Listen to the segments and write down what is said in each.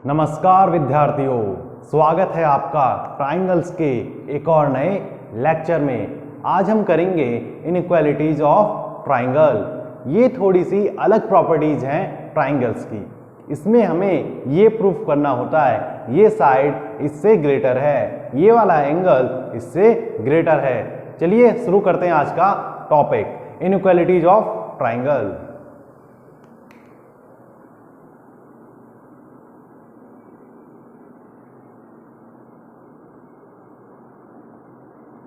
नमस्कार विद्यार्थियों, स्वागत है आपका ट्राइंगल्स के एक और नए लेक्चर में। आज हम करेंगे इनइक्वालिटीज ऑफ ट्राइंगल। ये थोड़ी सी अलग प्रॉपर्टीज हैं ट्राइंगल्स की। इसमें हमें ये प्रूफ करना होता है ये साइड इससे ग्रेटर है, ये वाला एंगल इससे ग्रेटर है। चलिए शुरू करते हैं आज का topic, inequalities of triangle.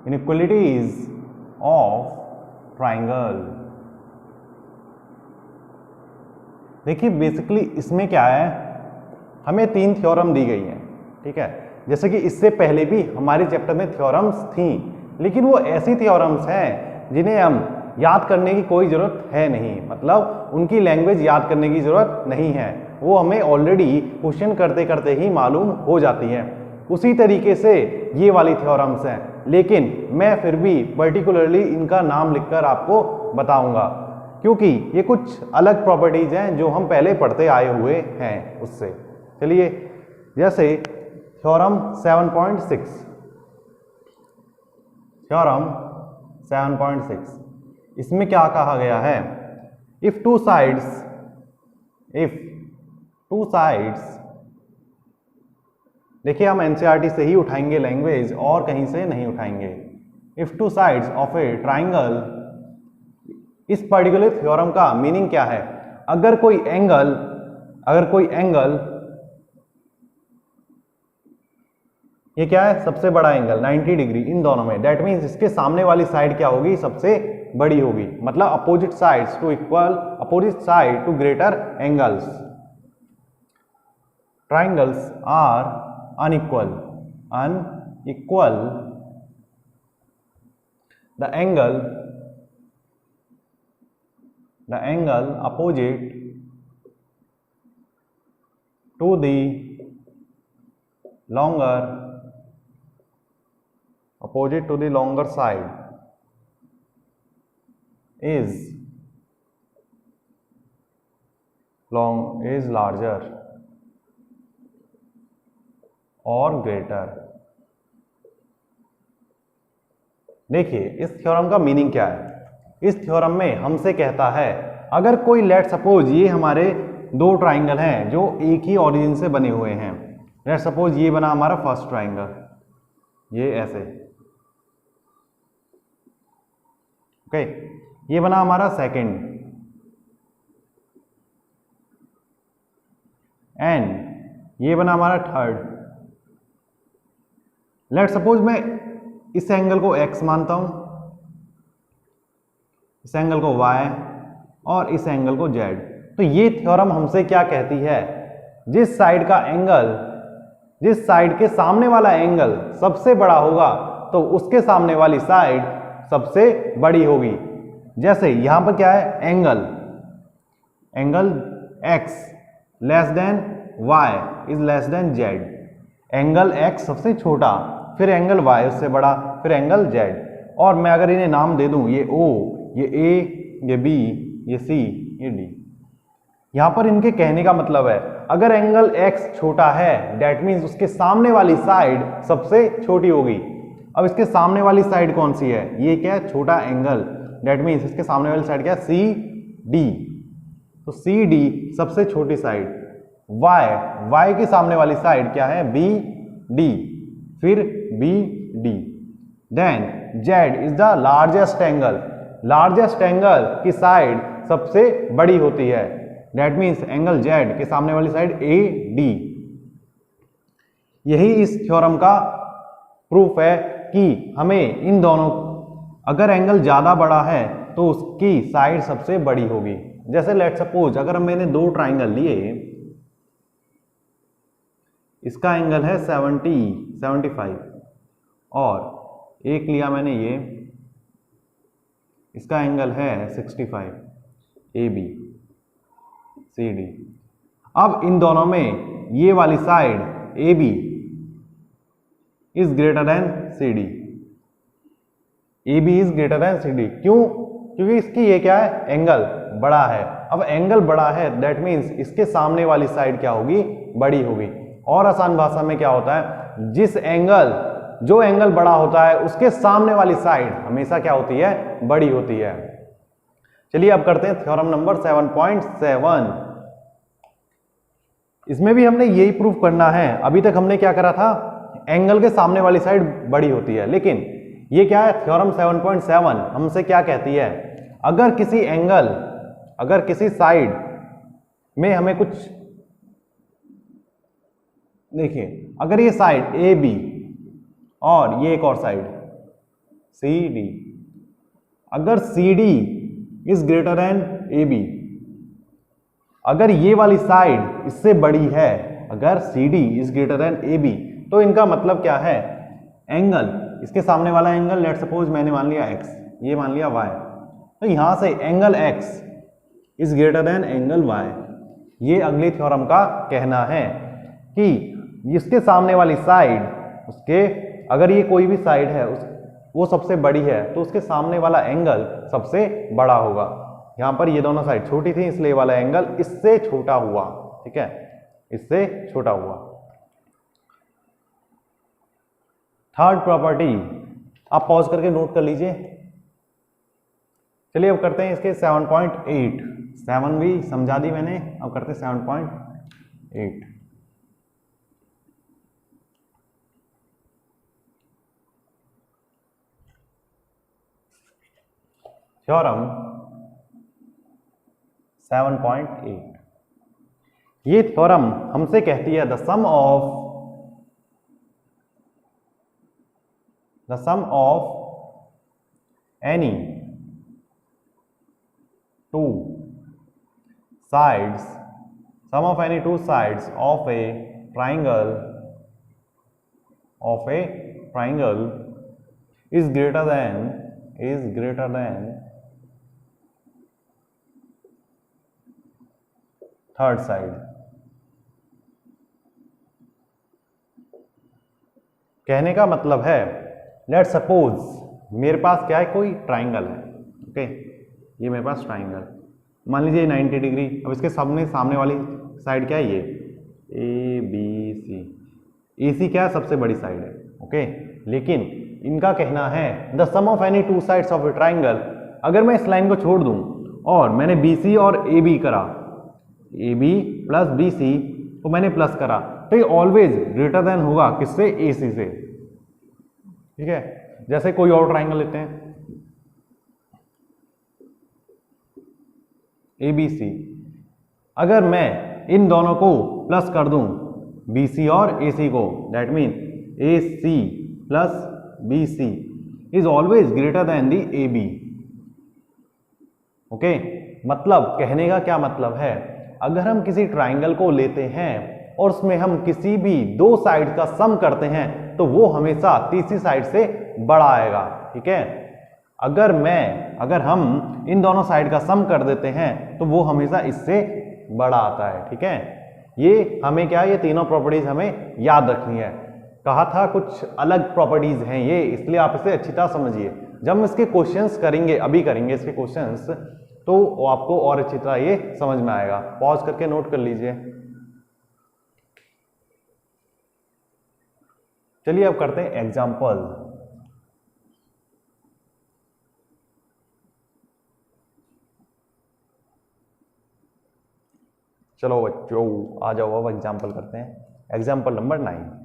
Inequalities of triangle. देखिए बेसिकली इसमें क्या है, हमें 3 थ्योरम दी गई हैं, ठीक है। जैसे कि इससे पहले भी हमारे चैप्टर में थ्योरम्स थी, लेकिन वो ऐसी थ्योरम्स हैं जिन्हें हम याद करने की कोई ज़रूरत है नहीं, मतलब उनकी लैंग्वेज याद करने की ज़रूरत नहीं है, वो हमें ऑलरेडी क्वेश्चन करते करते ही मालूम हो जाती है। उसी तरीके से ये वाली थ्योरम्स हैं, लेकिन मैं फिर भी पर्टिकुलरली इनका नाम लिखकर आपको बताऊंगा, क्योंकि ये कुछ अलग प्रॉपर्टीज हैं जो हम पहले पढ़ते आए हुए हैं उससे। चलिए, जैसे थ्योरम 7.6, थ्योरम 7.6, इसमें क्या कहा गया है, इफ टू साइड्स, देखिए हम एनसीईआरटी से ही उठाएंगे लैंग्वेज और कहीं से नहीं उठाएंगे। If two sides of a triangle, इस पर्टिकुलर थ्योरम का मीनिंग क्या है, अगर कोई एंगल ये क्या है, सबसे बड़ा एंगल 90 डिग्री इन दोनों में, दैट मीन्स इसके सामने वाली साइड क्या होगी, सबसे बड़ी होगी, मतलब opposite side to greater angles. Triangles are unequal, the angle opposite to the longer side is larger और ग्रेटर। देखिए इस थ्योरम का मीनिंग क्या है, इस थ्योरम में हमसे कहता है अगर कोई, लेट सपोज ये हमारे 2 ट्राइंगल हैं जो एक ही ओरिजिन से बने हुए हैं। लेट सपोज ये बना हमारा फर्स्ट ट्राइंगल, ये ऐसे, ओके, ये बना हमारा सेकंड, एंड ये बना हमारा थर्ड। लेट सपोज मैं इस एंगल को x मानता हूं, इस एंगल को y और इस एंगल को z। तो ये थ्योरम हमसे क्या कहती है, जिस साइड के सामने वाला एंगल सबसे बड़ा होगा तो उसके सामने वाली साइड सबसे बड़ी होगी। जैसे यहां पर क्या है, angle x less than y is less then z, angle x सबसे छोटा, फिर एंगल y उससे बड़ा, फिर एंगल z। और मैं अगर इन्हें नाम दे दूं, ये O, ये A, ये B, ये C, ये D। यहां पर इनके कहने का मतलब है अगर एंगल x छोटा है दैट मीन्स उसके सामने वाली साइड सबसे छोटी होगी। अब इसके सामने वाली साइड कौन सी है, ये क्या है, छोटा एंगल, दैट मीन्स इसके सामने वाली साइड क्या है, CD। तो CD सबसे छोटी साइड। y के सामने वाली साइड क्या है, BD, फिर BD। Then Z is the largest angle की साइड सबसे बड़ी होती है, दैट मीन्स एंगल Z के सामने वाली साइड AD। यही इस थ्योरम का प्रूफ है कि हमें इन दोनों, अगर एंगल ज्यादा बड़ा है तो उसकी साइड सबसे बड़ी होगी। जैसे लेट सपोज अगर मैंने 2 ट्राइंगल लिए, इसका एंगल है 75 और एक लिया मैंने ये, इसका एंगल है 65, AB CD। अब इन दोनों में ये वाली side AB is greater then CD, AB is greater then CD। क्यों, क्योंकि इसकी ये क्या है, एंगल बड़ा है। अब एंगल बड़ा है दैट मीन्स इसके सामने वाली साइड क्या होगी, बड़ी होगी। और आसान भाषा में क्या होता है, जो एंगल बड़ा होता है उसके सामने वाली साइड हमेशा क्या होती है, बड़ी होती है। चलिए अब करते हैं थ्योरम नंबर 7.7। इसमें भी हमने यही प्रूफ करना है। अभी तक हमने क्या करा था, एंगल के सामने वाली साइड बड़ी होती है, लेकिन ये क्या है, थ्योरम 7.7 हमसे क्या कहती है, अगर किसी साइड में हमें कुछ, देखिए अगर ये साइड ए बी और ये एक और साइड सी डी, अगर C D is greater than A B, अगर ये वाली साइड इससे बड़ी है, अगर C D is greater than A B, तो इनका मतलब क्या है, एंगल, इसके सामने वाला एंगल, लेट सपोज मैंने मान लिया x, ये मान लिया y, तो यहां से angle x is greater than angle y। ये अगली थ्योरम का कहना है कि इसके सामने वाली साइड, अगर ये कोई भी साइड है वो सबसे बड़ी है, तो उसके सामने वाला एंगल सबसे बड़ा होगा। यहां पर ये दोनों साइड छोटी थी, इसलिए वाला एंगल इससे छोटा हुआ, ठीक है, इससे छोटा हुआ। थर्ड प्रॉपर्टी आप पॉज करके नोट कर लीजिए। चलिए अब करते हैं इसके 7.8। 7 भी समझा दी मैंने, अब करते हैं 7.8। थ्योरम 7.8। ये थ्योरम हमसे कहती है the sum of any two sides, sum of any two sides of a triangle is greater than third side। कहने का मतलब है, लेट सपोज मेरे पास क्या है, कोई ट्राइंगल है, ओके, ये मेरे पास ट्राइंगल, मान लीजिए 90 डिग्री। अब इसके सामने वाली साइड क्या है, ये ए बी सी, ए सी क्या है, सबसे बड़ी साइड है, ओके। लेकिन इनका कहना है the sum of any two sides of a triangle, अगर मैं इस लाइन को छोड़ दूं और मैंने बी सी और ए बी करा, A B plus B C को मैंने प्लस करा, तो ये ऑलवेज ग्रेटर देन होगा किससे, ए सी से, ठीक है। जैसे कोई और ट्राइंगल लेते हैं ए बी सी, अगर मैं इन दोनों को प्लस कर दूं, बी सी और ए सी को, that mean A C plus B C is always greater than the A B, okay. मतलब कहने का क्या मतलब है, अगर हम किसी ट्राइंगल को लेते हैं और उसमें हम किसी भी दो साइड का सम करते हैं, तो वो हमेशा तीसरी साइड से बड़ा आएगा, ठीक है। अगर हम इन दोनों साइड का सम कर देते हैं तो वो हमेशा इससे बड़ा आता है, ठीक है। ये हमें क्या है, ये तीनों प्रॉपर्टीज हमें याद रखनी है। कहा था कुछ अलग प्रॉपर्टीज हैं ये, इसलिए आप इसे अच्छी तरह समझिए। जब हम इसके क्वेश्चंस करेंगे, अभी करेंगे इसके क्वेश्चंस, तो आपको और अच्छी तरह ये समझ में आएगा। पॉज करके नोट कर लीजिए। चलिए अब करते हैं एग्जाम्पल। चलो बच्चों आ जाओ, अब एग्जाम्पल करते हैं। Example number 9।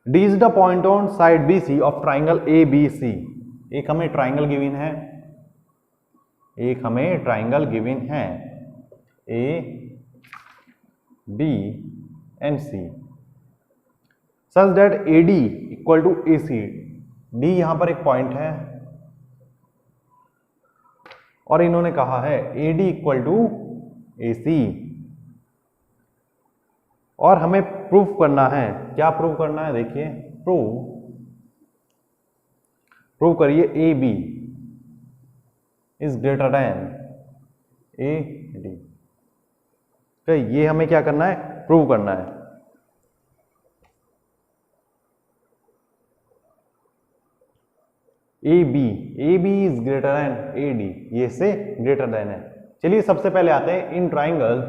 D is the point on side B C of triangle A B C. एक हमें ट्राइंगल गिवन है, A B and C, such that A D equal to A C. D यहां पर एक point है और इन्होंने कहा है A D equal to A C, और हमें प्रूफ करना है। क्या प्रूफ करना है, देखिए प्रूव करिए A B is greater than A D. तो ये हमें क्या करना है, प्रूव करना है। A B is greater than A D, ये से ग्रेटर देन है। चलिए सबसे पहले आते हैं इन ट्राइंगल।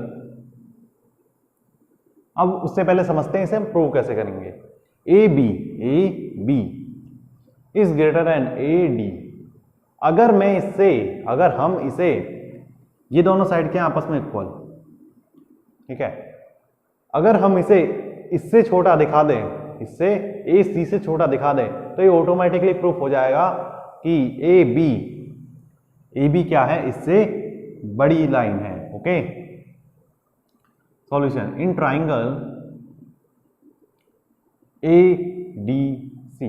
अब उससे पहले समझते हैं इसे हम प्रूव कैसे करेंगे। A B is greater than A D. अगर हम इसे ये दोनों साइड के आपस में इक्वल, ठीक है, अगर हम इसे इससे छोटा दिखा दें, इससे ए सी से छोटा दिखा दें, तो ये ऑटोमेटिकली प्रूफ हो जाएगा कि ए बी क्या है, इससे बड़ी लाइन है। Okay, solution in triangle A D C,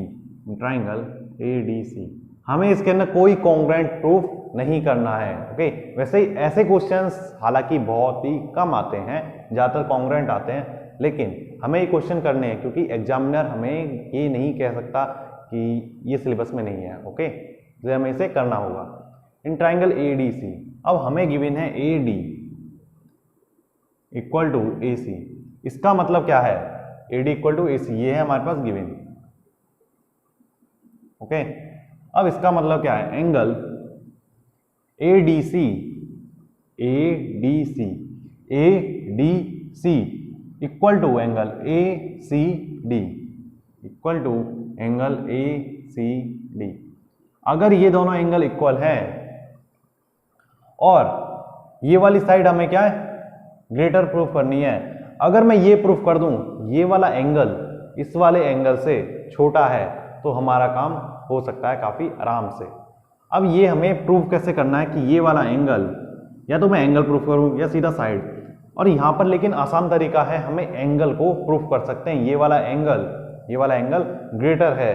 triangle A D C, हमें इसके अंदर कोई कॉन्ग्रुएंट प्रूफ नहीं करना है। ओके, वैसे ही ऐसे क्वेश्चंस हालांकि बहुत ही कम आते हैं, ज़्यादातर कॉन्ग्रुएंट आते हैं, लेकिन हमें ये क्वेश्चन करने हैं क्योंकि एग्जामिनर हमें ये नहीं कह सकता कि ये सिलेबस में नहीं है। ओके, तो हमें इसे करना होगा। इन ट्राइंगल ए डी सी, अब हमें गिवन है A D equal to A सी। इसका मतलब क्या है, A D equal to A सी, ये है हमारे पास गिवन। ओके, अब इसका मतलब क्या है, angle A D C equal to angle A C D, equal to angle A C D. अगर ये दोनों एंगल इक्वल है और ये वाली साइड हमें क्या है, ग्रेटर प्रूफ करनी है। अगर मैं ये प्रूफ कर दूं ये वाला एंगल इस वाले एंगल से छोटा है, तो हमारा काम हो सकता है काफी आराम से। अब ये हमें प्रूफ कैसे करना है कि ये वाला एंगल, या तो मैं एंगल प्रूफ करूं या सीधा साइड, और यहां पर लेकिन आसान तरीका है, हमें एंगल को प्रूफ कर सकते हैं। ये वाला एंगल ग्रेटर है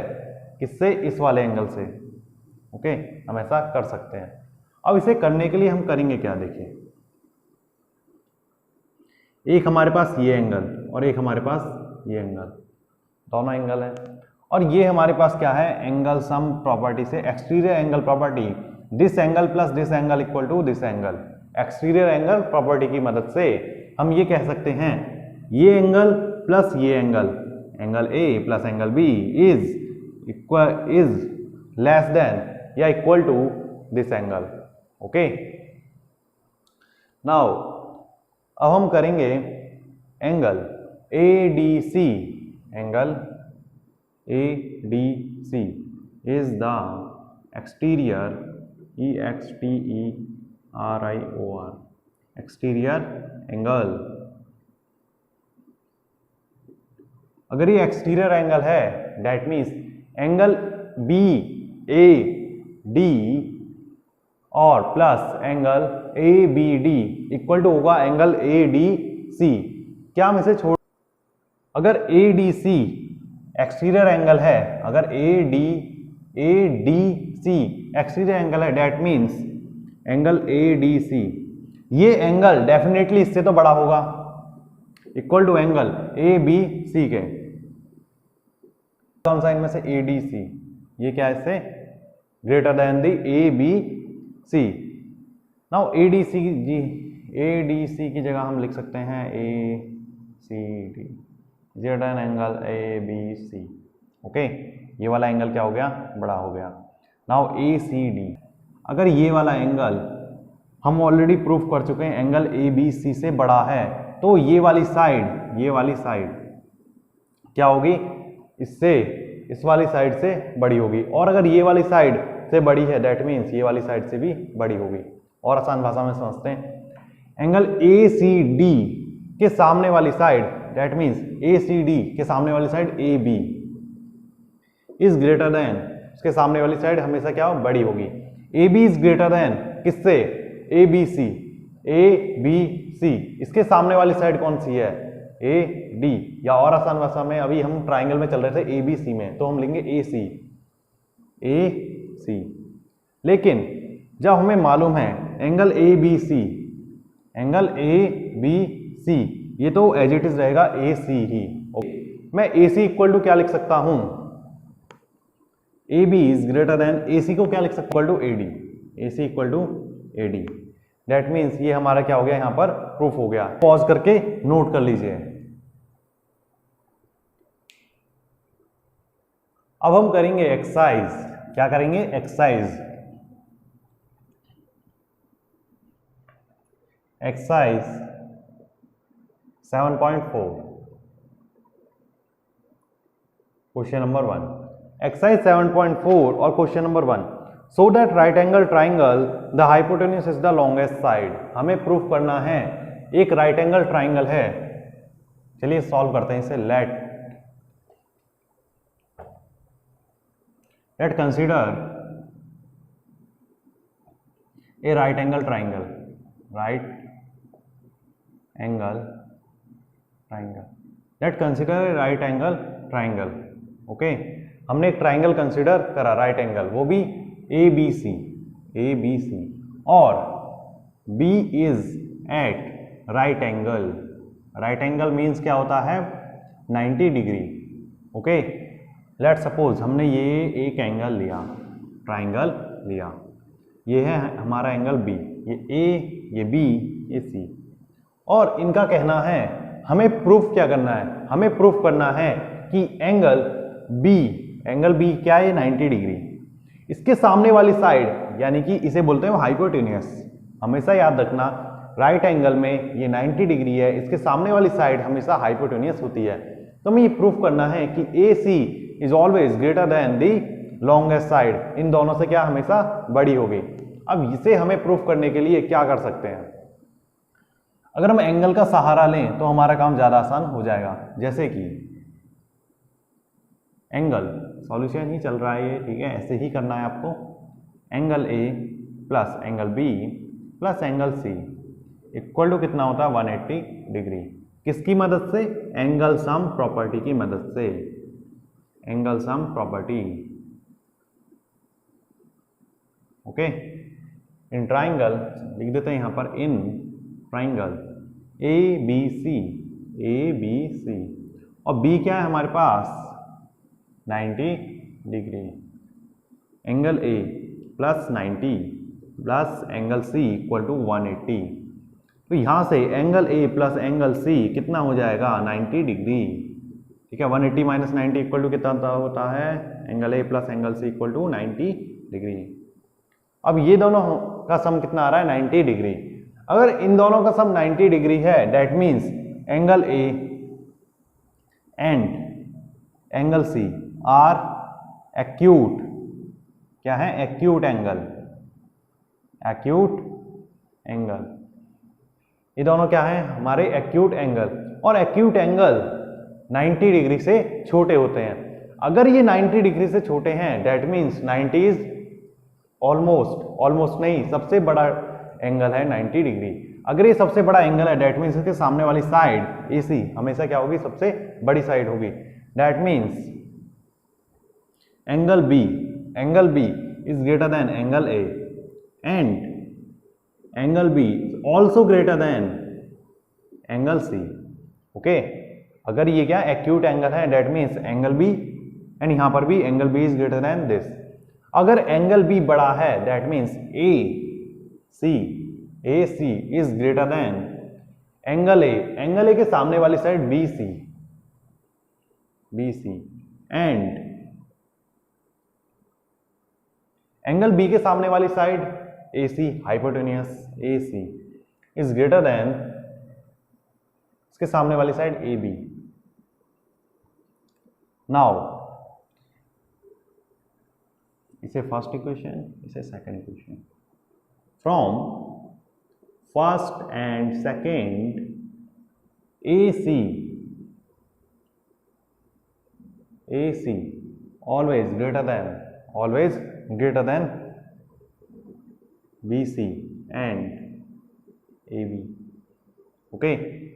किससे, इस वाले एंगल से। ओके, हम ऐसा कर सकते हैं। अब इसे करने के लिए हम करेंगे क्या, देखिए, एक हमारे पास ये एंगल और एक हमारे पास ये एंगल, दोनों एंगल है, और ये हमारे पास क्या है, एंगल सम प्रॉपर्टी से exterior angle property, this angle plus this angle equal to this angle. Exterior angle property की मदद से हम ये कह सकते हैं ये एंगल प्लस ये angle A plus angle B is less than या equal to this angle. Okay, now अब हम करेंगे angle A D C, angle A D C is the exterior EXTERIOR exterior angle. अगर ये एक्सटीरियर एंगल है, that means angle B A D और plus angle A B D equal to होगा angle A D C. क्या हम इसे छोड़, अगर A D C exterior angle है, अगर A D C exterior angle है, that means angle A D C, ये एंगल डेफिनेटली इससे तो बड़ा होगा, equal to angle A B C के। कौन सा इनमें से, ए डी सी, ये क्या है इससे greater than the A B C. Now A D C की जगह हम लिख सकते हैं A C D greater than angle A B C. Okay, ये वाला एंगल क्या हो गया, बड़ा हो गया। नाउ ए सी डी, अगर ये वाला एंगल हम ऑलरेडी प्रूफ कर चुके हैं एंगल ए बी सी से बड़ा है, तो ये वाली साइड क्या होगी, इससे इस वाली साइड से बड़ी होगी, और अगर ये वाली साइड से बड़ी है, दैट मीन्स ये वाली साइड से भी बड़ी होगी। और आसान भाषा में समझते हैं, एंगल ए सी डी के सामने वाली side, that means A C D के सामने वाली side A B is greater than, उसके सामने वाली साइड हमेशा क्या हो, बड़ी होगी। A B is greater than किससे, ए बी सी, इसके सामने वाली साइड कौन सी है, ए डी, या और आसान भाषा में अभी हम ट्राइंगल में चल रहे थे ए बी सी में, तो हम लेंगे ए सी। लेकिन जब हमें मालूम है एंगल ए बी सी, ये तो एज इट इज रहेगा ए सी ही। मैं ए सी इक्वल टू क्या लिख सकता हूं, A B is greater than, A C को क्या लिख सकता हूं, equal to A D, A C equal to A D. That means ये हमारा क्या हो गया, यहां पर प्रूफ हो गया। पॉज करके नोट कर लीजिए। अब हम करेंगे एक्सरसाइज। क्या करेंगे, exercise. Exercise 7.4 question number 1। Exercise 7.4 और question number 1। So that right angle triangle the hypotenuse is the longest side. हमें प्रूफ करना है एक राइट एंगल ट्राइंगल है। चलिए सॉल्व करते हैं इसे। Let consider a right angle triangle. Right angle triangle. Let consider a right angle triangle. Okay, हमने एक ट्राइंगल कंसीडर करा राइट एंगल, वो भी ए बी सी और B is at right angle. Right angle means क्या होता है 90 degree. Okay, let suppose हमने ये एक एंगल लिया, ट्राइंगल लिया, ये है हमारा एंगल बी, ये ए, ये बी, ये सी, और इनका कहना है हमें प्रूफ क्या करना है, हमें प्रूफ करना है कि एंगल बी क्या है 90 डिग्री, इसके सामने वाली साइड यानी कि इसे बोलते हैं हाइपोटेन्यूस। हमेशा याद रखना राइट एंगल में ये 90 डिग्री है, इसके सामने वाली साइड हमेशा हाइपोटेन्यूस होती है। तो हमें ये प्रूफ करना है कि A C is always greater than the longest side. इन दोनों से क्या हमेशा बड़ी होगी। अब इसे हमें प्रूफ करने के लिए क्या कर सकते हैं, अगर हम एंगल का सहारा लें तो हमारा काम ज्यादा आसान हो जाएगा। जैसे कि एंगल, सॉल्यूशन ही चल रहा है ये, ठीक है, ऐसे ही करना है आपको। Angle A plus angle B plus angle C equal to कितना होता है 180 डिग्री। किसकी मदद से, एंगल सम प्रॉपर्टी की मदद से। Angle sum property. Okay, in triangle लिख देते हैं यहां पर, इन ट्राइंगल ए बी सी और बी क्या है हमारे पास 90 degree. Angle A plus 90 plus angle C equal to 180। तो यहां से angle A plus angle C कितना हो जाएगा 90 डिग्री। ठीक है, 180 माइनस 90 इक्वल टू कितना होता है, angle A plus angle C equal to 90 degree. अब ये दोनों का सम कितना आ रहा है 90 डिग्री। अगर इन दोनों का सम 90 डिग्री है that means angle A and angle C are acute. क्या है, एक्यूट एंगल। एक्यूट एंगल, ये दोनों क्या है हमारे एक्यूट एंगल। और एक्यूट एंगल 90 डिग्री से छोटे होते हैं। अगर ये 90 डिग्री से छोटे हैं दैट मीन्स 90 इज ऑलमोस्ट नहीं, सबसे बड़ा एंगल है 90 डिग्री। अगर ये सबसे बड़ा एंगल है दैट मीन्स इसके सामने वाली साइड AC हमेशा क्या होगी, सबसे बड़ी साइड होगी। That means angle B is greater than angle A and angle B is also greater than angle C। Okay, अगर ये क्या एक्यूट एंगल है that means angle B and यहां पर भी angle B is greater than this. अगर angle B बड़ा है that means AC is greater than angle A के सामने वाली side BC and angle B के सामने वाली side AC hypotenuse AC is greater then इसके सामने वाली साइड AB। नाउ इसे फर्स्ट इक्वेशन, इसे second equation. From first and second AC always greater than BC and AB। Okay,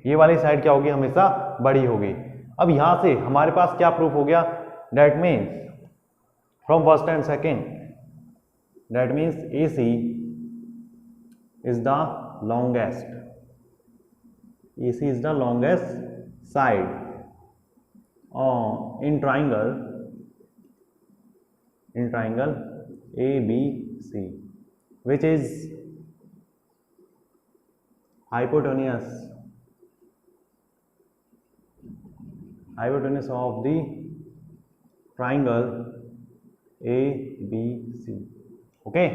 ये वाली साइड क्या होगी, हमेशा बड़ी होगी। अब यहां से हमारे पास क्या प्रूफ हो गया, that means from first and second that means AC is the longest side in triangle ABC, which is hypotenuse of the triangle ABC. Okay,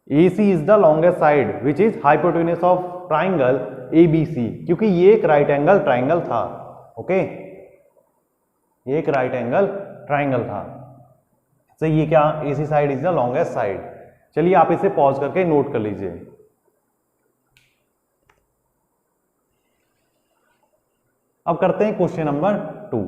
AC is the longest side which is hypotenuse of triangle ABC, क्योंकि ये एक right angle triangle था। Okay, ये एक right angle triangle था। तो ये क्या, AC side is the longest side. चलिए आप इसे पॉज करके नोट कर लीजिए। अब करते हैं क्वेश्चन नंबर 2।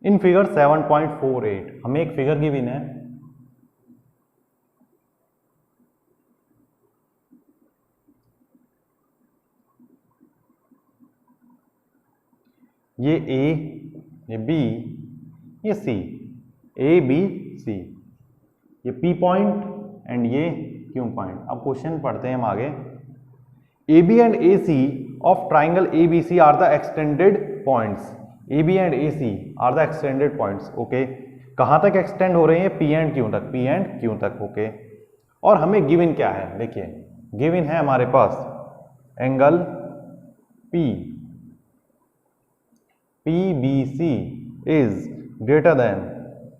इन फिगर 7.48 हमें एक फिगर गिवन है। ये A, ये B, ये C, A B C, ये P पॉइंट एंड ये Q पॉइंट। अब क्वेश्चन पढ़ते हैं हम आगे। AB and AC of triangle ABC are the extended points. AB and AC are the extended points. Okay, कहाँ तक एक्सटेंड हो रहे हैं? P एंड Q तक, P एंड Q तक। ओके, और हमें गिवन क्या है? देखिए गिवन है हमारे पास angle P, PBC is greater than,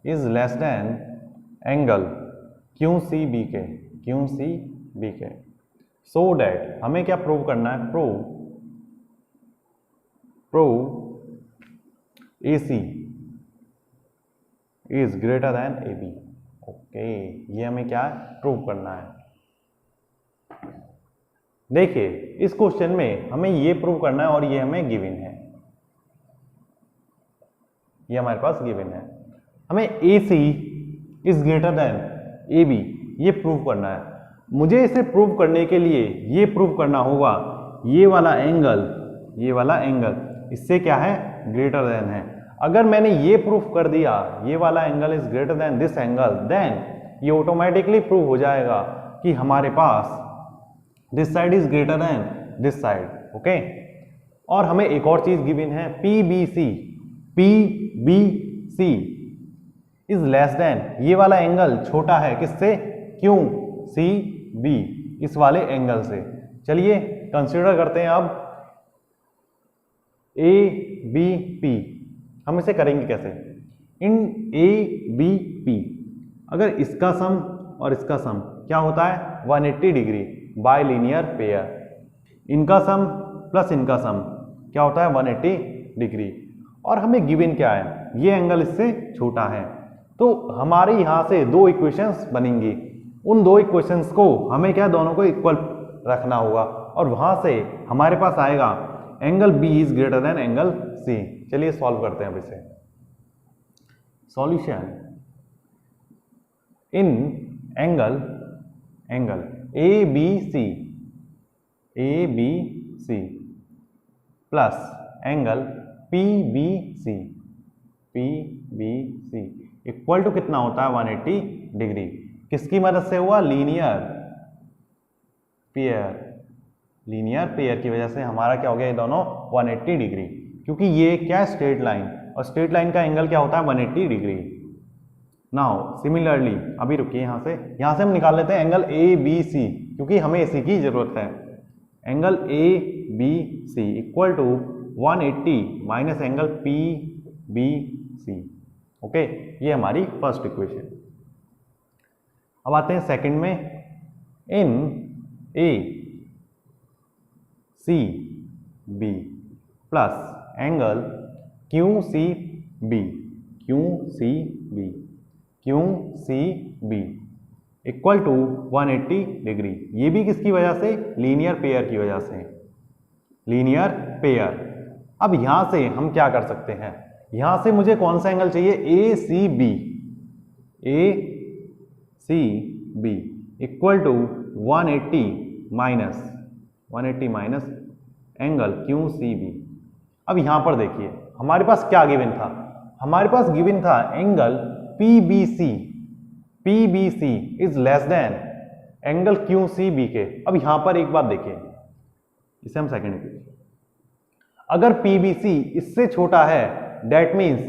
is less than angle QCBK, QCBK, so that हमें क्या प्रूव करना है? Prove AC is greater than AB। Okay, ये हमें क्या है? प्रूव करना है। देखिए इस क्वेश्चन में हमें ये प्रूव करना है और ये हमें गिवन है, ये हमारे पास गिवन है। हमें AC is greater then AB ये प्रूव करना है। मुझे इसे प्रूव करने के लिए ये प्रूव करना होगा ये वाला एंगल इससे क्या है? ग्रेटर देन है। अगर मैंने ये प्रूफ कर दिया ये वाला angle is greater than this angle, then ये ऑटोमेटिकली प्रूव हो जाएगा कि हमारे पास this side is greater than this side. Okay, और हमें एक और चीज गिवन है PBC इज लेस देन, ये वाला एंगल छोटा है किससे? QCB, इस वाले एंगल से। चलिए कंसीडर करते हैं अब ABP। हम इसे करेंगे कैसे? इन ABP अगर इसका सम और इसका सम क्या होता है? 180 डिग्री बाय लीनियर पेयर। इनका सम प्लस इनका सम क्या होता है? 180 डिग्री। और हमें गिवन क्या है? ये एंगल इससे छोटा है। तो हमारे यहाँ से दो इक्वेशंस बनेंगी। उन दो इक्वेशंस को हमें क्या, दोनों को इक्वल रखना होगा और वहां से हमारे पास आएगा angle B is greater than angle C। चलिए सॉल्व करते हैं अब इसे। Solution in angle ABC plus angle PBC equal to कितना होता है? 180 डिग्री। किसकी मदद से हुआ? लीनियर पेयर की वजह से हमारा क्या हो गया? ये दोनों 180 डिग्री, क्योंकि ये क्या? स्ट्रेट लाइन, और स्ट्रेट लाइन का एंगल क्या होता है? 180 डिग्री। नाउ सिमिलरली अभी रुकिए, यहां से हम निकाल लेते हैं एंगल ABC, क्योंकि हमें AC की जरूरत है। Angle ABC equal to 180 minus angle PBC। Okay, ये हमारी फर्स्ट इक्वेशन। अब आते हैं सेकंड में। In ACB plus angle QCB equal to 180 degree. ये भी किसकी वजह से? लीनियर पेयर की वजह से। Linear pair. अब यहां से हम क्या कर सकते हैं? यहां से मुझे कौन सा एंगल चाहिए? ACB equal to 180 minus angle QCB। अब यहां पर देखिए हमारे पास क्या गिवन था? हमारे पास गिवन था angle PBC is less than angle QCB के। अब यहां पर एक बात देखिए, इसे हम सेकंड इक्वेशन, अगर PBC इससे छोटा है दैट मीन्स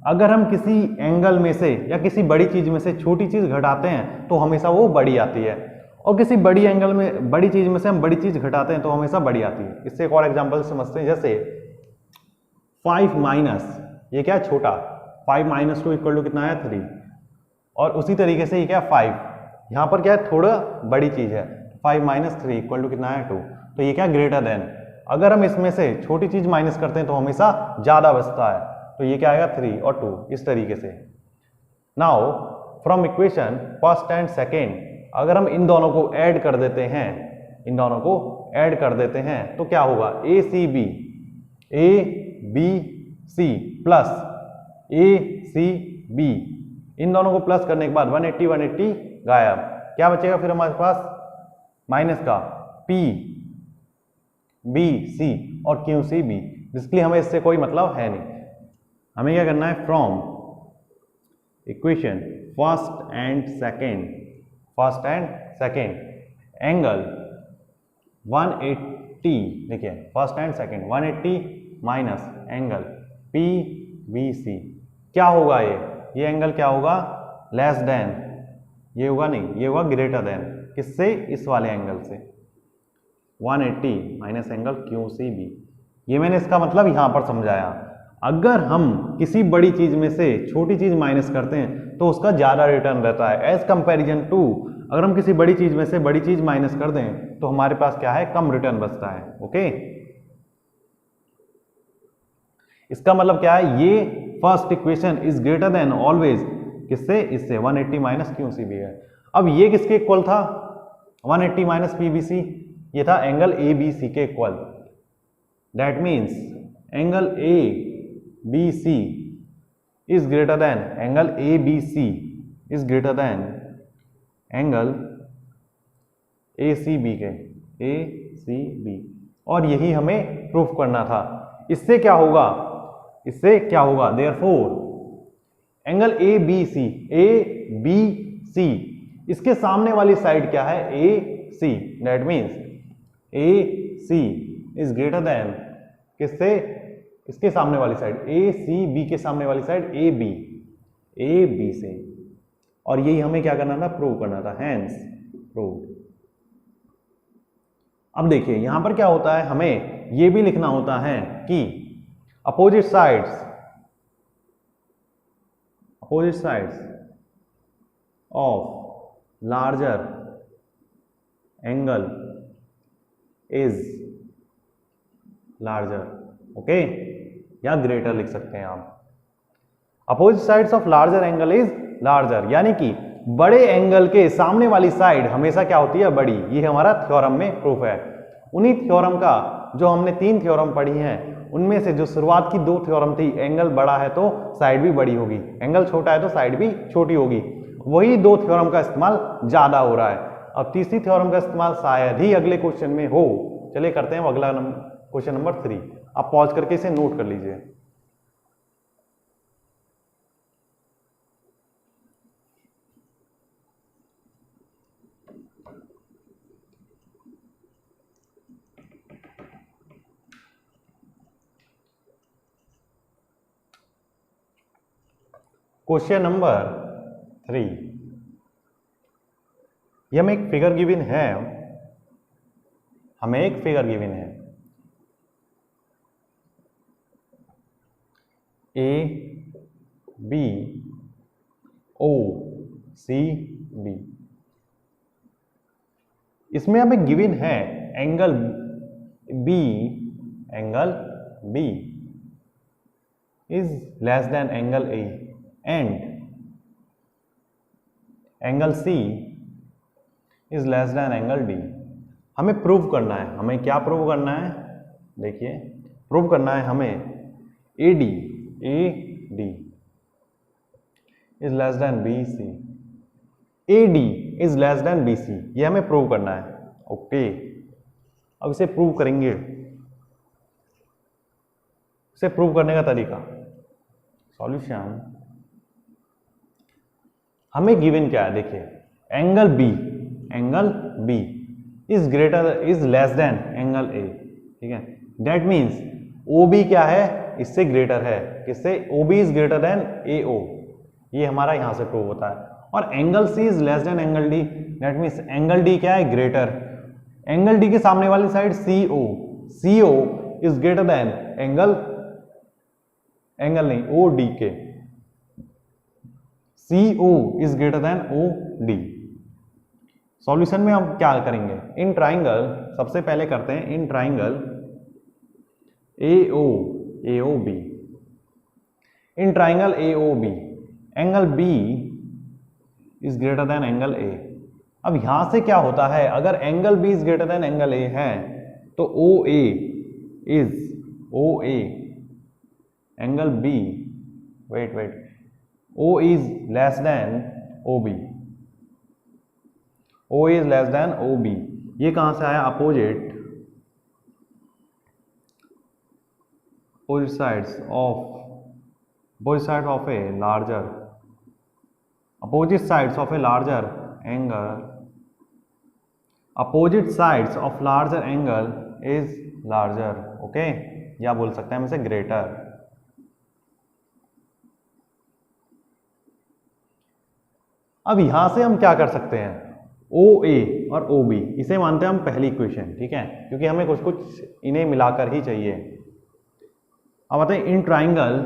अगर हम किसी एंगल में से या किसी बड़ी चीज में से छोटी चीज घटाते हैं तो हमेशा वो बड़ी आती है। और किसी बड़ी एंगल में, बड़ी चीज में से हम बड़ी चीज घटाते हैं तो हमेशा बड़ी आती है। इससे एक और एग्जांपल समझते हैं, जैसे 5 माइनस, ये क्या है, छोटा, 5 माइनस 2 इक्वल टू कितना है, 3। और उसी तरीके से ये क्या, 5, यहाँ पर क्या है, थोड़ा बड़ी चीज है, 5 माइनस 3 इक्वल टू कितना है, 2। तो ये क्या, ग्रेटर देन। अगर हम इसमें से छोटी चीज माइनस करते हैं तो हमेशा ज्यादा बचता है, तो ये क्या आएगा, 3 और 2, इस तरीके से। Now from equation first and second, अगर हम इन दोनों को ऐड कर देते हैं, इन दोनों को ऐड कर देते हैं तो क्या होगा, A B C plus A C B, इन दोनों को प्लस करने के बाद 180 गायब, क्या बचेगा फिर हमारे पास, माइनस का पी बी सी और क्यू सी बी। जिसके हमें इससे कोई मतलब है नहीं। हमें क्या करना है, from equation first and second angle 180, देखिए first and second 180 minus angle P B C, क्या होगा, ये एंगल क्या होगा, लेस देन, ये होगा नहीं, ये होगा ग्रेटर देन, किससे, इस वाले एंगल से, 180 minus angle Q C B. ये मैंने इसका मतलब यहां पर समझाया। अगर हम किसी बड़ी चीज में से छोटी चीज माइनस करते हैं तो उसका ज्यादा रिटर्न रहता है, एज कंपैरिजन टू अगर हम किसी बड़ी चीज में से बड़ी चीज माइनस कर दें तो हमारे पास क्या है, कम रिटर्न बचता है। ओके, इसका मतलब क्या है, ये first equation is greater then always, किससे, इससे, 180 माइनस क्यू सी बी है। अब ये किसके इक्वल था, 180 माइनस पी बी सी, ये था एंगल ए बी सी के equal. That means angle A B C is greater than, angle A B C is greater than angle A C B के, A C B, और यही हमें proof करना था। इससे क्या होगा, therefore angle A B C, इसके सामने वाली साइड क्या है, A C, that means A C is greater than, किससे, इसके सामने वाली साइड, ए सी बी के सामने वाली साइड ए बी से, और यही हमें क्या करना था, प्रूव करना था, हेंस प्रूव। अब देखिए यहां पर क्या होता है, हमें यह भी लिखना होता है कि opposite sides of larger angle is larger, okay, या ग्रेटर लिख सकते हैं आप। Opposite sides of larger angle is larger, यानी कि बड़े एंगल के सामने वाली साइड हमेशा क्या होती है, बड़ी। ये हमारा थ्योरम में प्रूफ है। उन्हीं थ्योरम का जो हमने 3 थ्योरम पढ़ी हैं, उनमें से जो शुरुआत की 2 थ्योरम थी, एंगल बड़ा है तो साइड भी बड़ी होगी, एंगल छोटा है तो साइड भी छोटी होगी, वही 2 थ्योरम का इस्तेमाल ज्यादा हो रहा है। अब तीसरी थ्योरम का इस्तेमाल शायद ही अगले क्वेश्चन में हो। चलिए करते हैं अगला क्वेश्चन नंबर 3। आप पॉज करके इसे नोट कर लीजिए। क्वेश्चन नंबर 3, ये हमें एक फिगर गिवन है, A B O C B. इसमें हमें गिवन है angle B is less than angle A and angle C is less than angle D. हमें प्रूव करना है, हमें क्या प्रूव करना है, देखिए प्रूव करना है हमें A D is less than B C, A D is less than B C, ये हमें प्रूव करना है। ओके, अब इसे प्रूव करेंगे। इसे प्रूव करने का तरीका, सॉल्यूशन, हमें गिवन क्या है, देखिए angle B is less than angle A, ठीक है। दैट मीन्स ओ बी क्या है, इससे ग्रेटर है, किससे, O B is greater than A O, ये हमारा यहां से प्रूव होता है। और angle C is less than angle D, that means angle D क्या है, ग्रेटर। एंगल डी के सामने वाली side C O, C O is greater than angle नहीं ओ डी के, C O is greater than O D. Solution में हम क्या करेंगे, इन ट्राइंगल सबसे पहले करते हैं in triangle A O B, in triangle A O B angle B is greater than angle A. अब यहां से क्या होता है, अगर angle B is greater than angle A है तो O A angle B O is less than O B, O is less than O B. ये कहां से आया, opposite sides of a larger, opposite sides of a larger angle, opposite sides of larger angle is larger, okay या बोल सकते हैं हम इसे ग्रेटर। अब यहां से हम क्या कर सकते हैं, ओ ए और ओ बी इसे मानते हैं हम पहली इक्वेशन, ठीक है, क्योंकि हमें कुछ इन्हें मिलाकर ही चाहिए। अब आते हैं in triangle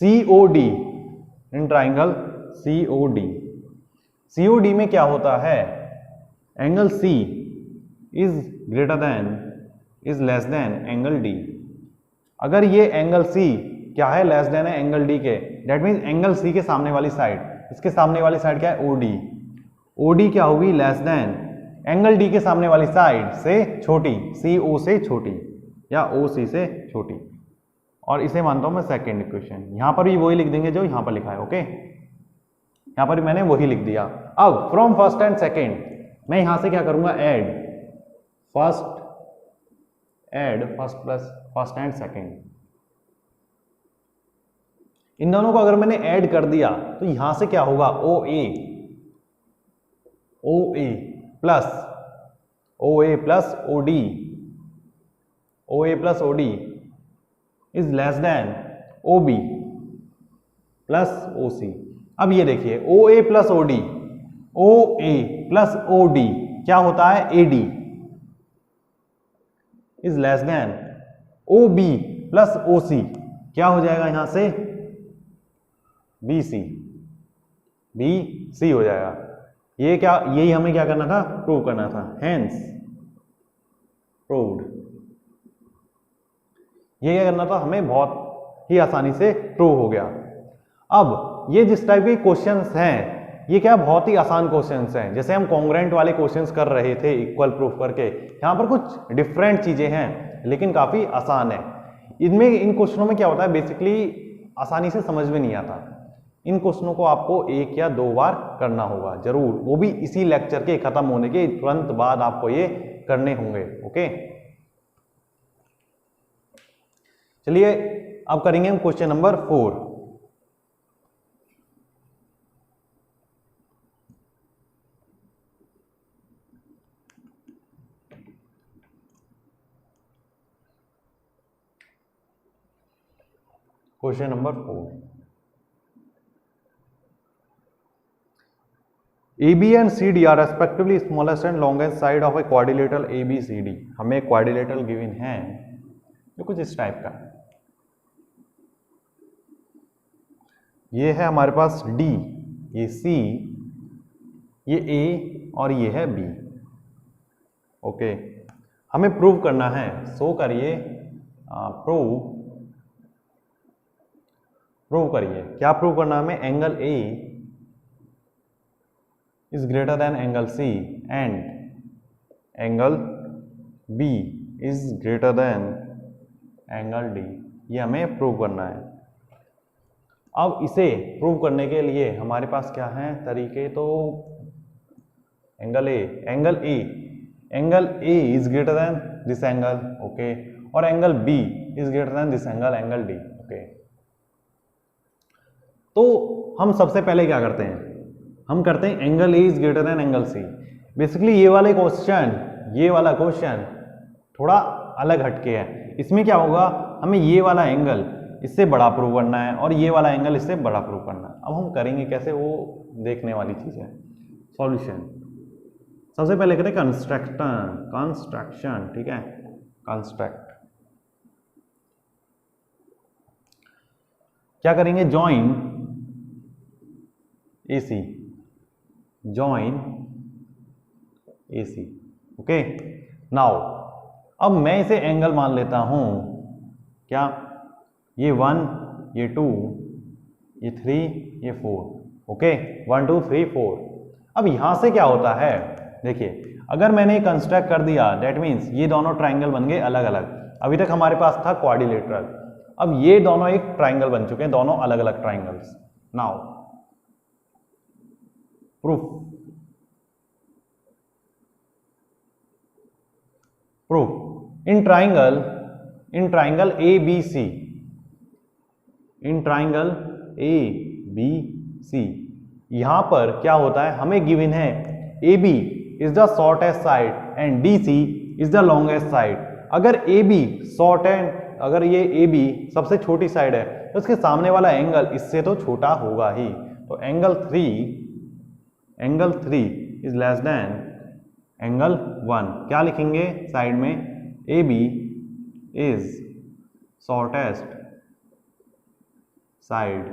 C O D, in triangle COD, COD में क्या होता है, angle C is less than angle D। अगर ये एंगल C क्या है, लेस देन है एंगल D के, दैट मीन्स एंगल C के सामने वाली साइड, इसके सामने वाली साइड क्या है, OD, OD क्या होगी, लेस देन एंगल D के सामने वाली साइड से छोटी, CO से छोटी या OC से छोटी। और इसे मानता हूं मैं सेकेंड इक्वेशन। यहां पर भी वही लिख देंगे जो यहां पर लिखा है, ओके यहां पर मैंने वही लिख दिया। अब फ्रॉम फर्स्ट एंड सेकेंड मैं यहां से क्या करूंगा, add first plus first and second. इन दोनों को अगर मैंने ऐड कर दिया तो यहां से क्या होगा, O A plus O D is less than O B plus O C. अब ये देखिए ओ ए प्लस ओ डी क्या होता है, A D is less than O B plus O C, क्या हो जाएगा यहां से, बी सी हो जाएगा। ये क्या, यही हमें क्या करना था, प्रूव करना था, हेंस प्रूव्ड। ये क्या करना था हमें, बहुत ही आसानी से प्रूव हो गया। अब ये जिस टाइप के क्वेश्चंस हैं ये क्या बहुत ही आसान क्वेश्चंस हैं, जैसे हम कॉन्ग्रुएंट वाले क्वेश्चंस कर रहे थे इक्वल प्रूफ करके, यहाँ पर कुछ डिफरेंट चीजें हैं लेकिन काफी आसान है। इनमें इन क्वेश्चनों में क्या होता है, बेसिकली आसानी से समझ में नहीं आता। इन क्वेश्चनों को आपको 1 या 2 बार करना होगा जरूर, वो भी इसी लेक्चर के खत्म होने के तुरंत बाद आपको ये करने होंगे, ओके। चलिए अब करेंगे हम question number 4। Question number 4, AB and CD are respectively smallest and longest side of a quadrilateral ABCD। हमें क्वाड्रिलेटरल गिवन है जो कुछ इस टाइप का, ये है हमारे पास D, ये C, ये A और ये है B, ओके। हमें प्रूव करना है, सो करिए, प्रूव करिए। क्या प्रूव करना है हमें, angle A is greater than angle C and angle B is greater than angle D। ये हमें प्रूव करना है। अब इसे प्रूव करने के लिए हमारे पास क्या है तरीके, तो angle A is greater than this angle, okay, और angle B is greater than this angle D, okay. तो हम सबसे पहले क्या करते हैं, हम करते हैं angle A is greater than angle C। Basically ये वाला क्वेश्चन थोड़ा अलग हटके है। इसमें क्या होगा, हमें ये वाला एंगल इससे बड़ा प्रूव करना है और ये वाला एंगल इससे बड़ा प्रूव करना है। अब हम करेंगे कैसे, वो देखने वाली चीज़ है। सॉल्यूशन, सबसे पहले करें कंस्ट्रक्शन, ठीक है, कंस्ट्रक्ट। क्या करेंगे, join AC, join AC, okay. Now अब मैं इसे एंगल मान लेता हूं, क्या, ये 1, ये 2, ये 3, ये 4, ओके, 1 2 3 4। अब यहां से क्या होता है, देखिए अगर मैंने कंस्ट्रक्ट कर दिया, दैट मीन्स ये दोनों ट्राइंगल बन गए अलग अलग। अभी तक हमारे पास था क्वाड्रिलेटरल, अब ये दोनों एक ट्राइंगल बन चुके हैं, दोनों अलग अलग triangles. Now proof in triangle ABC, in triangle ABC यहां पर क्या होता है, हमें गिवन है AB is the shortest side and DC is the longest side. अगर AB शॉर्ट है, अगर ये AB सबसे छोटी साइड है तो उसके सामने वाला एंगल इससे तो छोटा होगा ही। तो angle 3 is less than angle 1। क्या लिखेंगे साइड में, AB is shortest side.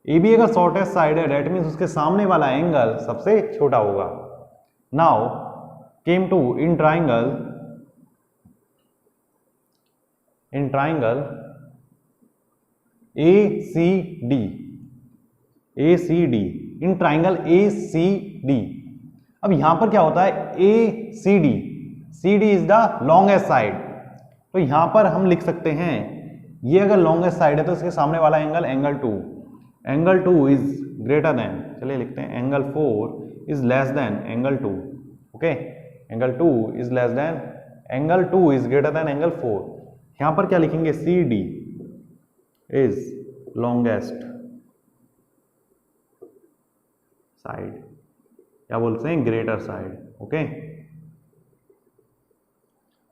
AB अगर शॉर्टेस्ट साइड है, दैट मीन्स उसके सामने वाला एंगल सबसे छोटा होगा। Now came to in triangle ACD, in triangle ACD। अब यहां पर क्या होता है, CD is the longest side, तो यहां पर हम लिख सकते हैं ये अगर लॉन्गेस्ट साइड है तो इसके सामने वाला angle angle 2 is greater then, चलिए लिखते हैं angle 4 is less than angle 2, okay, angle 2 is less than angle 2 is greater than angle 4। यहां पर क्या लिखेंगे, CD इज लॉन्गेस्ट साइड, क्या बोलते हैं, greater side, okay,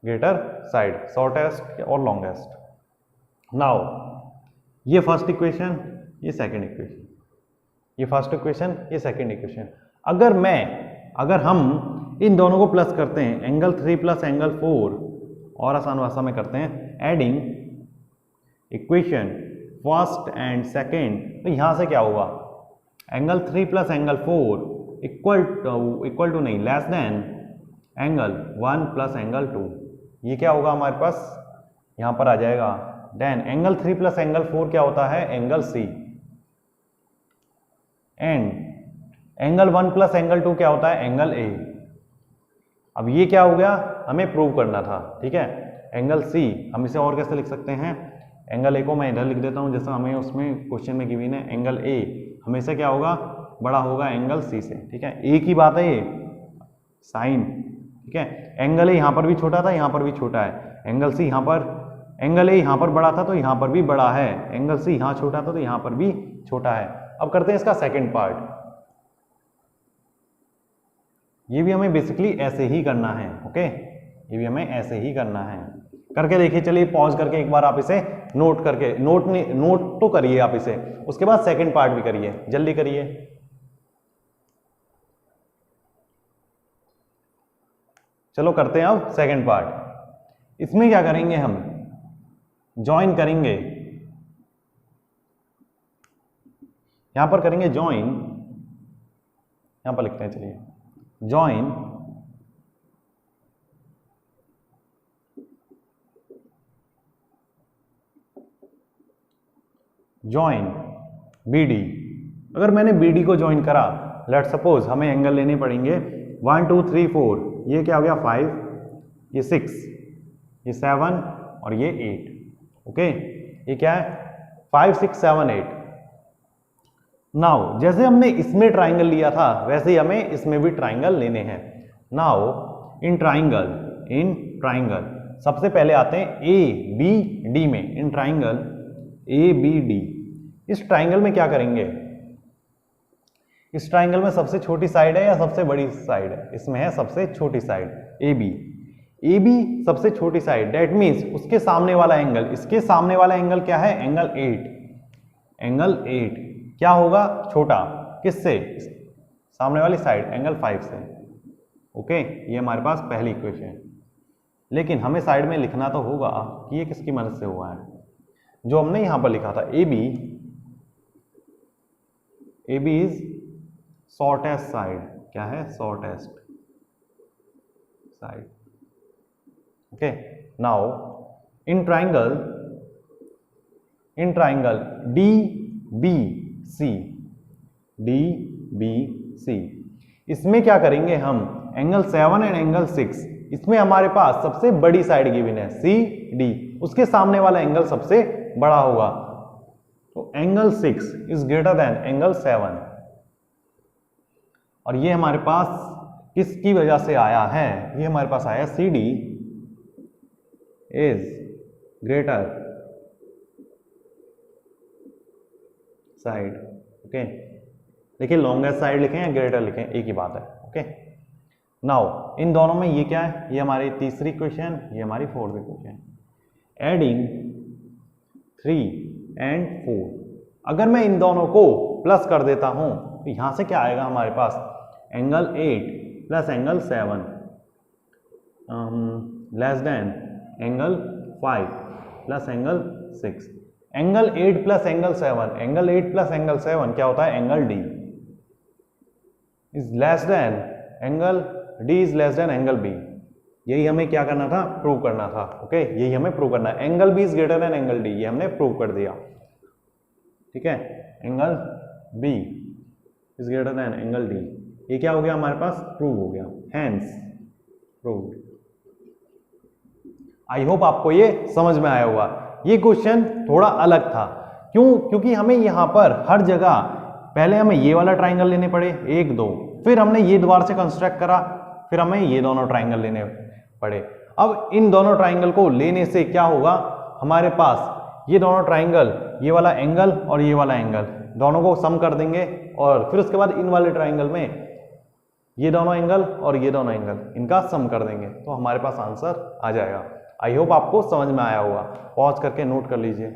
greater side, shortest और लॉन्गेस्ट। नाउ ये फर्स्ट इक्वेशन, ये सेकंड इक्वेशन, ये फर्स्ट इक्वेशन, ये सेकंड इक्वेशन। अगर हम इन दोनों को प्लस करते हैं, एंगल 3 प्लस एंगल 4, और आसान भाषा में करते हैं adding equation first and second, तो यहां से क्या होगा, angle 3 plus angle 4 equal to नहीं, less than angle 1 plus angle 2। ये क्या होगा हमारे पास, यहां पर आ जाएगा। देन एंगल 3 प्लस एंगल 4 क्या होता है, angle C, and angle 1 plus angle 2 क्या होता है, एंगल A। अब ये क्या हो गया, हमें प्रूव करना था, ठीक है। एंगल C हम इसे और कैसे लिख सकते हैं, एंगल A को मैं इधर लिख देता हूं जैसा हमें उसमें क्वेश्चन में गिवन है। एंगल A हमेशा क्या होगा, बड़ा होगा एंगल C से, ठीक है। A की बात है ये, साइन, ठीक है। एंगल A यहां पर भी छोटा था, यहां पर भी छोटा है। एंगल C यहां पर, एंगल A यहां पर बड़ा था तो यहां पर भी बड़ा है। एंगल C यहां छोटा था तो यहां पर भी छोटा है। अब करते हैं इसका सेकंड पार्ट। ये भी हमें बेसिकली ऐसे ही करना है, ओके, ये भी हमें ऐसे ही करना है। करके देखिए, चलिए पॉज करके एक बार आप इसे नोट करके, नोट तो करिए आप इसे, उसके बाद सेकंड पार्ट भी करिए, जल्दी करिए। चलो करते हैं अब सेकंड पार्ट। इसमें क्या करेंगे, हम ज्वाइन करेंगे, यहां पर करेंगे ज्वाइन, यहां पर लिखते हैं, चलिए ज्वाइन BD। अगर मैंने BD को ज्वाइन करा, लेट सपोज हमें एंगल लेने पड़ेंगे 1 2 3 4, ये क्या हो गया 5, ये 6, ये 7 और ये 8, ओके, ये क्या है 5 6 7 8। नाउ जैसे हमने इसमें ट्राइंगल लिया था वैसे ही हमें इसमें भी ट्राइंगल लेने हैं। नाउ इन ट्राइंगल सबसे पहले आते हैं ABD में, इन ट्राइंगल ABD। इस ट्राइंगल में क्या करेंगे, इस ट्राइंगल में सबसे छोटी साइड है या सबसे बड़ी साइड है, इसमें है सबसे छोटी साइड AB। ए बी सबसे छोटी साइड, डेट मीन्स उसके सामने वाला एंगल, इसके सामने वाला एंगल क्या है, एंगल 8, एंगल 8 क्या होगा, छोटा, किससे, सामने वाली साइड एंगल 5 से। ओके, ये हमारे पास पहली इक्वेशन है। लेकिन हमें साइड में लिखना तो होगा कि ये किसकी मदद से हुआ है, जो हमने यहां पर लिखा था A B is shortest side, क्या है, shortest side. Okay, now in triangle D B C, इसमें क्या करेंगे हम, एंगल 7 एंड एंगल 6, इसमें हमारे पास सबसे बड़ी साइड गिवन है सी डी, उसके सामने वाला एंगल सबसे बड़ा होगा, तो angle 6 is greater than angle 7। और ये हमारे पास किसकी वजह से आया है, ये हमारे पास आया C D is greater side. Okay, देखिए लॉन्गेस्ट साइड लिखें या ग्रेटर लिखें, एक ही बात है। ओके, नाउ इन दोनों में ये क्या है, ये हमारी तीसरी इक्वेशन, ये हमारी फोर्थ इक्वेशन। एडिंग 3 एंड 4, अगर मैं इन दोनों को प्लस कर देता हूं तो यहां से क्या आएगा हमारे पास, angle 8 plus angle 7 less than angle 5 plus angle 6। Angle 8 plus angle 7, angle 8 plus angle 7 क्या होता है, angle D is less than angle D is less than angle B. यही हमें क्या करना था, प्रूव करना था। ओके, यही हमें प्रूव करना है, angle B is greater than angle D, ये हमने प्रूव कर दिया। ठीक है, angle B is greater than angle D, ये क्या हो गया हमारे पास, प्रूव हो गया, हेंस प्रूव्ड। आई होप आपको ये समझ में आया होगा। ये क्वेश्चन थोड़ा अलग था, क्यों, क्योंकि हमें यहां पर हर जगह पहले हमें ये वाला ट्राइंगल लेने पड़े 1 2, फिर हमने ये दोबारा से कंस्ट्रक्ट करा, फिर हमें ये दोनों ट्राइंगल लेने पड़े। अब इन दोनों ट्राइंगल को लेने से क्या होगा, हमारे पास ये दोनों ट्राइंगल, ये वाला एंगल और ये वाला एंगल, दोनों को सम कर देंगे, और फिर उसके बाद इन वाले ट्राइंगल में ये दोनों एंगल और ये दोनों एंगल, इनका सम कर देंगे, तो हमारे पास आंसर आ जाएगा। आई होप आपको समझ में आया होगा। पॉज करके नोट कर लीजिए।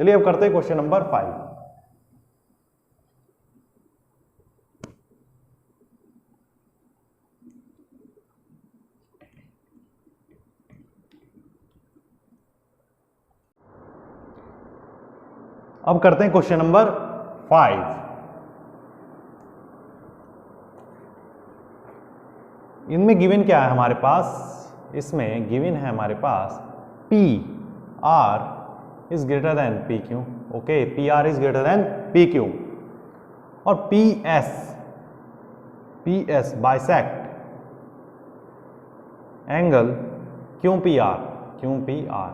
चलिए अब करते हैं क्वेश्चन नंबर 5। अब करते हैं क्वेश्चन नंबर 5। इनमें गिवन क्या है हमारे पास, इसमें गिवन है हमारे पास P R is greater than P Q. Okay, P R is greater than P Q, और P S bisect angle Q P R.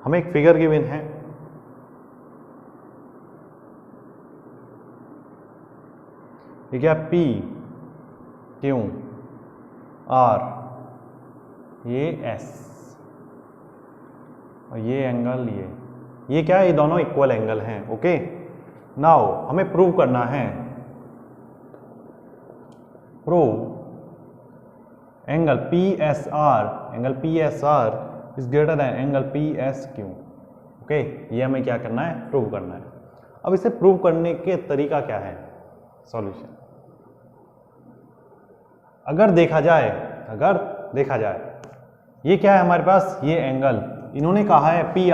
हमें एक फिगर गिवन है, ये क्या, पी क्यू आर, ये एस, और ये एंगल ये क्या है, ये दोनों इक्वल एंगल हैं। ओके, नाउ हमें प्रूव करना है, prove angle P S R is greater than angle P S Q. Okay, ये हमें क्या करना है, प्रूव करना है। अब इसे प्रूव करने के तरीका क्या है, सॉल्यूशन। अगर देखा जाए ये क्या है हमारे पास, ये एंगल, इन्होंने कहा है P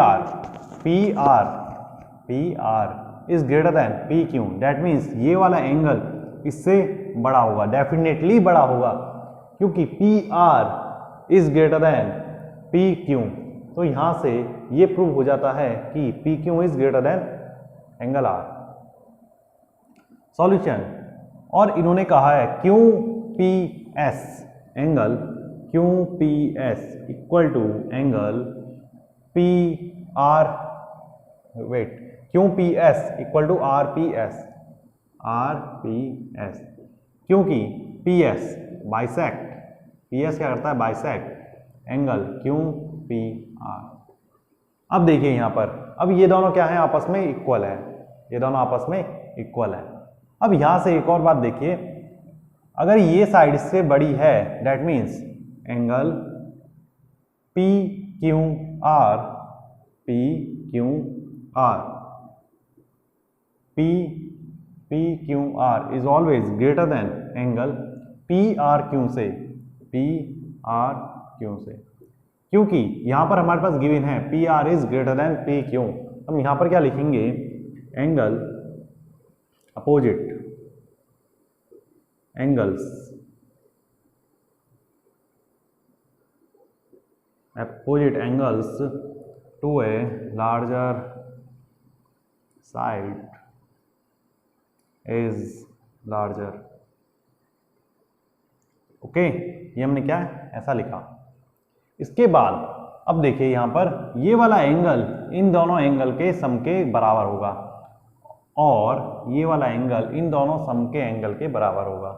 R is greater than P Q, that means ये वाला एंगल इससे बड़ा होगा, डेफिनेटली बड़ा होगा, क्योंकि P R is greater than P Q. तो यहां से ये प्रूव हो जाता है कि P Q is greater than angle R. Solution, और इन्होंने कहा है Q P S, angle Q P S equal to angle P R, wait, Q P S equal to R P S, क्योंकि P S bisect, P S क्या करता है, bisect angle Q P R. अब देखिए यहां पर, अब ये दोनों क्या है, आपस में इक्वल है, ये दोनों आपस में इक्वल है। अब यहां से एक और बात देखिए, अगर ये साइड इससे बड़ी है that means angle P Q are, P Q are, P Q R is always greater than angle P R Q से, पी आर क्यू से, क्योंकि यहां पर हमारे पास गिवन है P R is greater than P Q. हम यहां पर क्या लिखेंगे, angle opposite angles, opposite angles to a larger side is larger। Okay, ये हमने क्या है ऐसा लिखा। इसके बाद अब देखिए यहां पर ये वाला एंगल इन दोनों एंगल के सम के बराबर होगा और ये वाला एंगल इन दोनों सम के एंगल के बराबर होगा।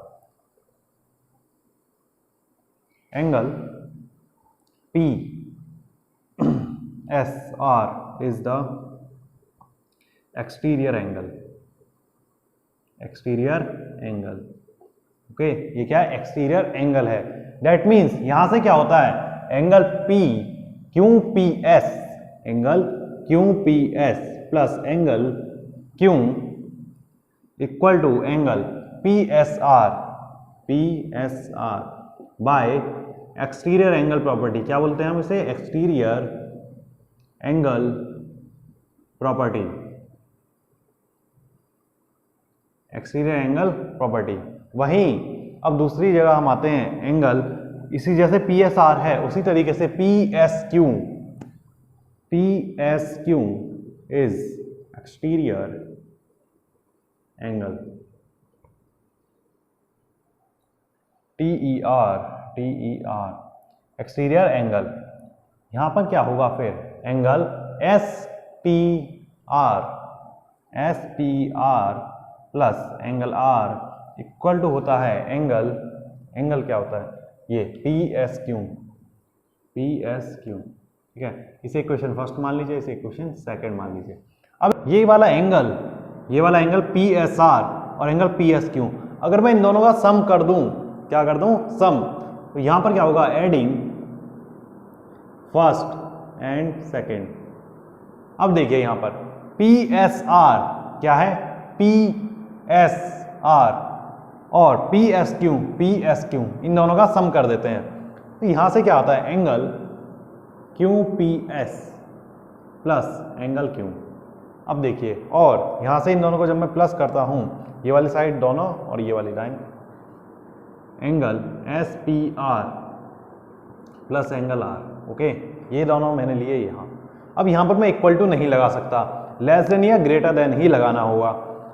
Angle P S R is the exterior angle, exterior angle। Okay, ये क्या है एक्सटीरियर एंगल है। दैट मीन्स यहां से क्या होता है, angle P Q P S, angle Q P S plus angle Q equal to angle P S R by exterior angle property. क्या बोलते हैं हम इसे, exterior angle property, exterior angle property. वहीं अब दूसरी जगह हम आते हैं, एंगल इसी जैसे पी एस आर है उसी तरीके से P S Q is exterior angle, T E R exterior angle. यहां पर क्या होगा फिर, angle S T R plus angle R equal to होता है एंगल क्या होता है, ये पी एस क्यू, ठीक है। इसे इक्वेशन फर्स्ट मान लीजिए, इसे इक्वेशन सेकंड मान लीजिए। अब ये वाला एंगल पी एस आर और एंगल पी एस क्यू, अगर मैं इन दोनों का सम कर दूं, क्या कर दूं, सम, तो यहां पर क्या होगा, एडिंग फर्स्ट एंड सेकंड। अब देखिए यहां पर पी एस आर क्या है, पी एस आर और पी एस क्यू इन दोनों का सम कर देते हैं, तो यहां से क्या आता है, angle Q P S plus angle Q. अब देखिए, और यहां से इन दोनों को जब मैं प्लस करता हूं, ये वाली साइड दोनों और ये वाली line, angle S P R plus angle R. Okay, ये दोनों मैंने लिए यहां। अब यहां पर मैं इक्वल टू नहीं लगा सकता, लेस देन या ग्रेटर देन ही लगाना होगा।